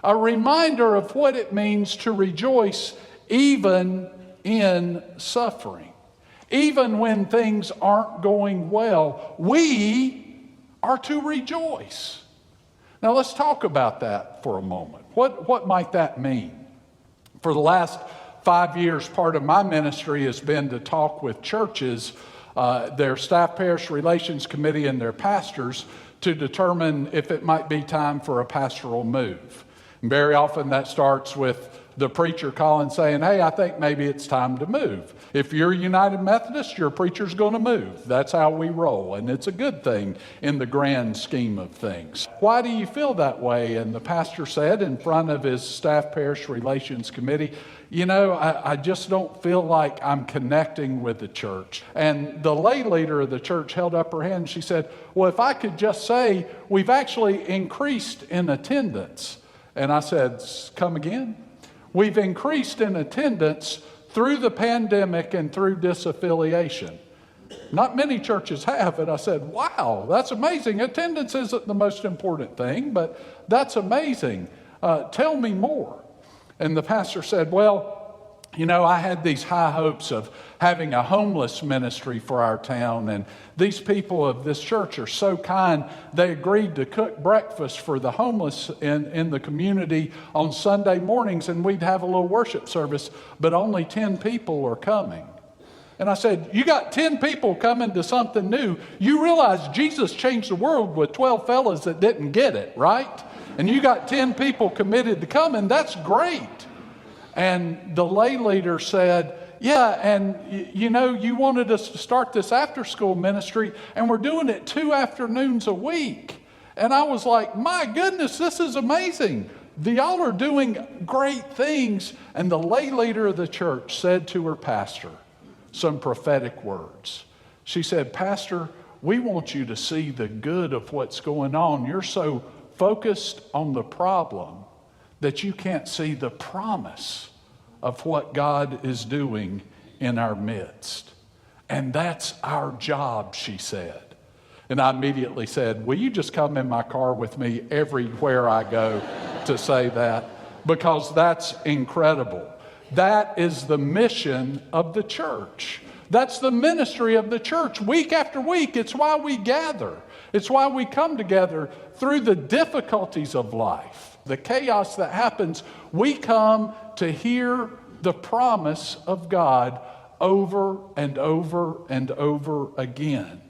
A reminder of what it means to rejoice even in suffering. Even when things aren't going well, we are to rejoice. Now let's talk about that for a moment. What might that mean? For the last 5 years, part of my ministry has been to talk with churches, their staff parish relations committee and their pastors to determine if it might be time for a pastoral move. And very often that starts with the preacher calling saying, hey, I think maybe it's time to move. If you're United Methodist, your preacher's going to move. That's how we roll, and it's a good thing in the grand scheme of things. Why do you feel that way? And the pastor said in front of his staff parish relations committee, I just don't feel like I'm connecting with the church. And the lay leader of the church held up her hand and she said, well, if I could just say, we've actually increased in attendance. And I said, come again? We've increased in attendance through the pandemic and through disaffiliation. Not many churches have. And I said, wow, that's amazing. Attendance isn't the most important thing, but that's amazing. Tell me more. And the pastor said, well, I had these high hopes of having a homeless ministry for our town, and these people of this church are so kind. They agreed to cook breakfast for the homeless in the community on Sunday mornings, and we'd have a little worship service, but only 10 people are coming. And I said, you got 10 people coming to something new. You realize Jesus changed the world with 12 fellas that didn't get it, right? And you got 10 people committed to coming. That's great. And the lay leader said, yeah, and you wanted us to start this after-school ministry, and we're doing it 2 afternoons a week. And I was like, my goodness, this is amazing. Y'all are doing great things. And the lay leader of the church said to her pastor some prophetic words. She said, Pastor, we want you to see the good of what's going on. You're so focused on the problem that you can't see the promise of what God is doing in our midst. And that's our job, she said. And I immediately said, will you just come in my car with me everywhere I go to say that? Because that's incredible. That is the mission of the church. That's the ministry of the church. Week after week, it's why we gather. It's why we come together through the difficulties of life, the chaos that happens. We come to hear the promise of God over and over and over again.